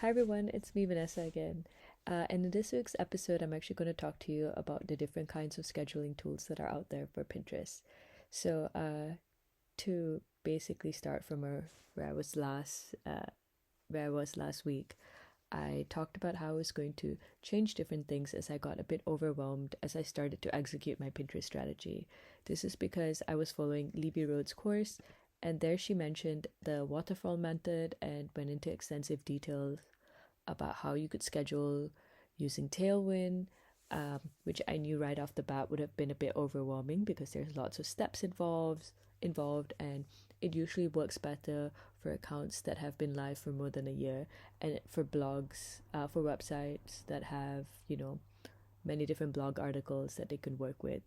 Hi everyone, it's me Vanessa again. And in this week's episode, I'm actually going to talk to you about the different kinds of scheduling tools that are out there for Pinterest. So, to basically start from where I was where I was last week, I talked about how I was going to change different things as I got a bit overwhelmed as I started to execute my Pinterest strategy. This is because I was following Libby Rhodes' course, and there she mentioned the waterfall method and went into extensive details about how you could schedule using Tailwind, which I knew right off the bat would have been a bit overwhelming because there's lots of steps involved, and it usually works better for accounts that have been live for more than a year, and for blogs, for websites that have many different blog articles that they can work with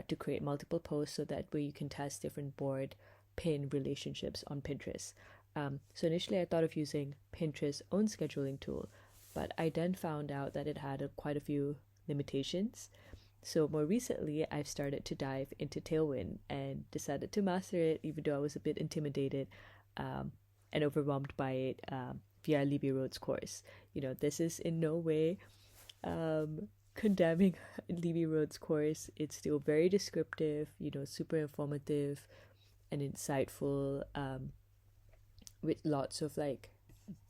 to create multiple posts, so that way you can test different board pin relationships on Pinterest. So initially I thought of using Pinterest's own scheduling tool, but I then found out that it had quite a few limitations. So more recently, I've started to dive into Tailwind and decided to master it, even though I was a bit intimidated um, and overwhelmed by it via Libby Rhodes' course. This is in no way condemning Libby Rhodes' course. It's still very descriptive, super informative and insightful, with lots of like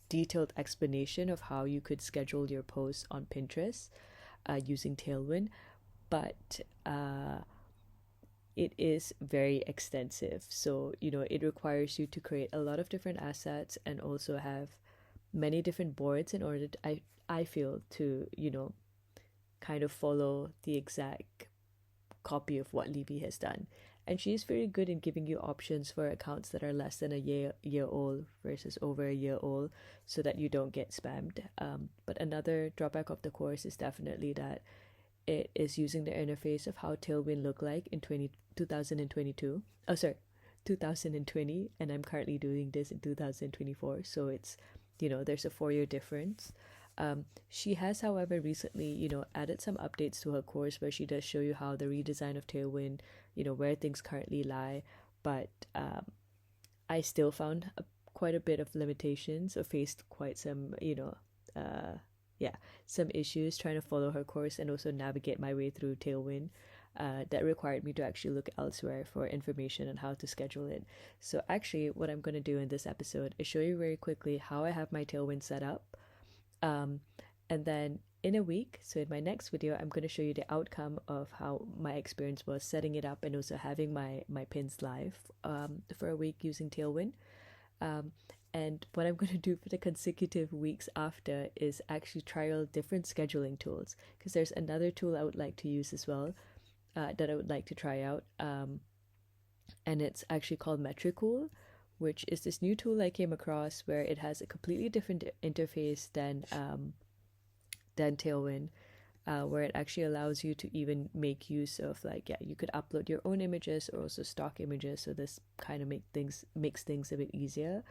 detailed explanation of how you could schedule your posts on Pinterest using Tailwind. But it is very extensive. So, it requires you to create a lot of different assets and also have many different boards in order to, I feel, to, kind of follow the exact copy of what Libby has done. And she's very good in giving you options for accounts that are less than a year old versus over a year old, so that you don't get spammed. But another drawback of the course is definitely that it is using the interface of how Tailwind looked like in 2022. Oh, sorry, 2020, and I'm currently doing this in 2024. So it's, there's a 4 year difference. She has, however, recently, added some updates to her course where she does show you how the redesign of Tailwind, where things currently lie. But I still found quite a bit of limitations, or faced quite some, yeah, some issues trying to follow her course and also navigate my way through Tailwind. That required me to actually look elsewhere for information on how to schedule it. So actually, what I'm going to do in this episode is show you very quickly how I have my Tailwind set up. And then in a week, so in my next video, I'm going to show you the outcome of how my experience was setting it up and also having my pins live for a week using Tailwind. And what I'm going to do for the consecutive weeks after is actually trial different scheduling tools, because there's another tool I would like to use as well, that I would like to try out. And it's actually called Metricool, which is this new tool I came across where it has a completely different interface than Tailwind, where it actually allows you to even make use of, like, yeah, you could upload your own images or also stock images. So this kind of makes things a bit easier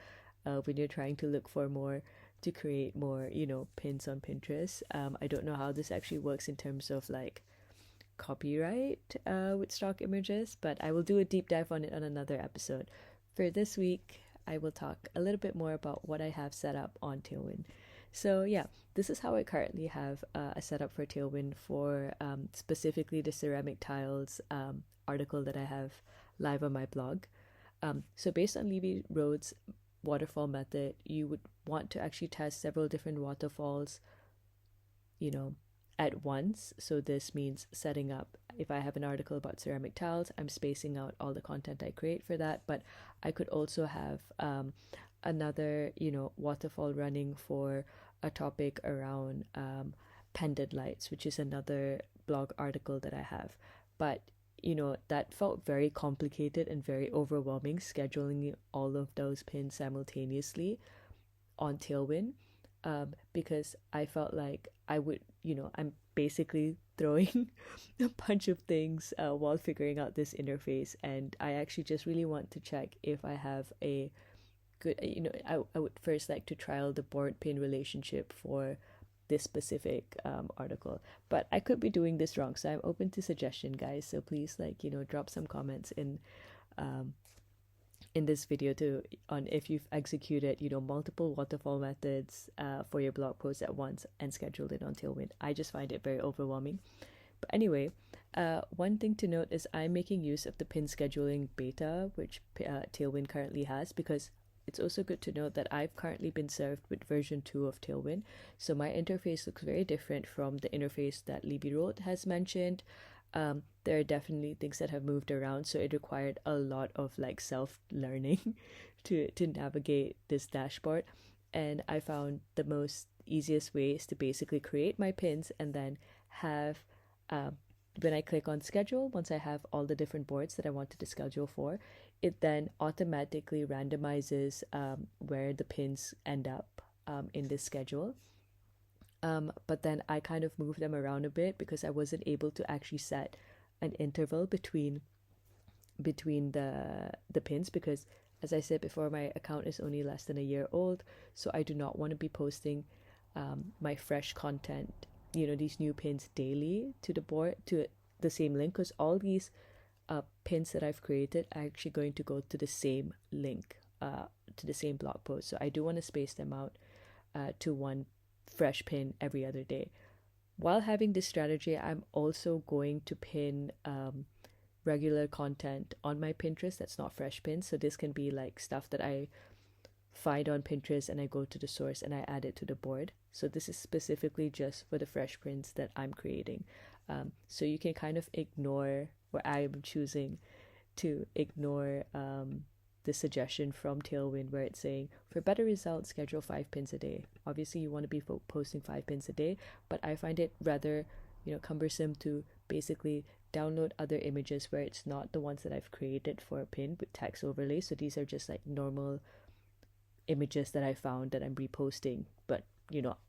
when you're trying to look for more, to create more, pins on Pinterest. I don't know how this actually works in terms of like copyright with stock images, but I will do a deep dive on it on another episode. For this week, I will talk a little bit more about what I have set up on Tailwind. So yeah, this is how I currently have a setup for Tailwind for specifically the ceramic tiles article that I have live on my blog. So based on Libby Rhodes' waterfall method, you would want to actually test several different waterfalls, at once. So this means setting up, if I have an article about ceramic tiles, I'm spacing out all the content I create for that, but I could also have another, waterfall running for a topic around pendant lights, which is another blog article that I have. But that felt very complicated and very overwhelming, scheduling all of those pins simultaneously on Tailwind, because I felt like I would, I'm basically throwing a bunch of things while figuring out this interface. And I actually just really want to check if I have a good, I would first like to trial the board pin relationship for this specific article. But I could be doing this wrong, so I'm open to suggestion, guys. So please, drop some comments um, in this video to on if you've executed, multiple waterfall methods for your blog post at once and scheduled it on Tailwind. I just find it very overwhelming. But anyway, one thing to note is I'm making use of the pin scheduling beta, which Tailwind currently has, because it's also good to note that I've currently been served with version 2 of Tailwind. So my interface looks very different from the interface that Libby Roth has mentioned. There are definitely things that have moved around, so it required a lot of like self-learning to navigate this dashboard. And I found the most easiest way is to basically create my pins and then have when I click on schedule, once I have all the different boards that I wanted to schedule for, it then automatically randomizes where the pins end up in this schedule. But then I kind of moved them around a bit because I wasn't able to actually set an interval between the pins, because as I said before, my account is only less than a year old, so I do not want to be posting my fresh content, these new pins daily to the board, to the same link, because all these pins that I've created are actually going to go to the same link, to the same blog post. So I do want to space them out to one fresh pin every other day. While having this strategy, I'm also going to pin regular content on my Pinterest that's not fresh pins. So this can be like stuff that I find on Pinterest and I go to the source and I add it to the board. So this is specifically just for the fresh prints that I'm creating. So you can kind of ignore, or I'm choosing to ignore the suggestion from Tailwind where it's saying for better results, schedule 5 pins a day. Obviously you want to be posting 5 pins a day, but I find it rather cumbersome to basically download other images where it's not the ones that I've created for a pin with text overlay. So these are just like normal images that I found that I'm reposting, but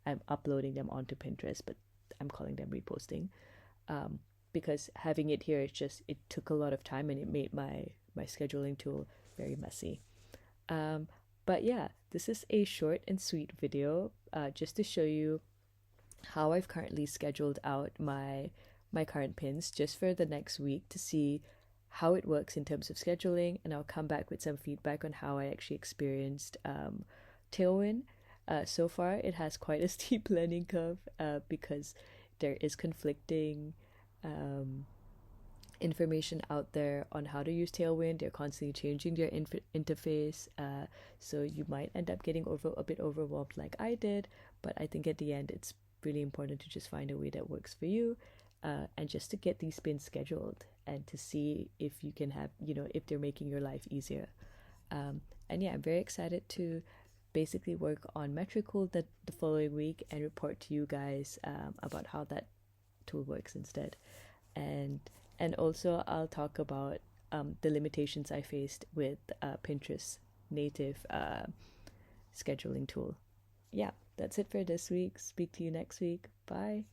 I'm uploading them onto Pinterest, but I'm calling them reposting, because having it here, it took a lot of time and it made my scheduling tool very messy. But yeah, this is a short and sweet video, just to show you how I've currently scheduled out my current pins just for the next week to see how it works in terms of scheduling, and I'll come back with some feedback on how I actually experienced Tailwind. So far, it has quite a steep learning curve because there is conflicting information out there on how to use Tailwind. They're constantly changing their interface, so you might end up getting a bit overwhelmed like I did, but I think at the end it's really important to just find a way that works for you, and just to get these pins scheduled and to see if you can have, if they're making your life easier. And yeah, I'm very excited to basically work on Metricool the following week and report to you guys about how that tool works instead. And also I'll talk about the limitations I faced with Pinterest native scheduling tool. Yeah, that's it for this week. Speak to you next week. Bye.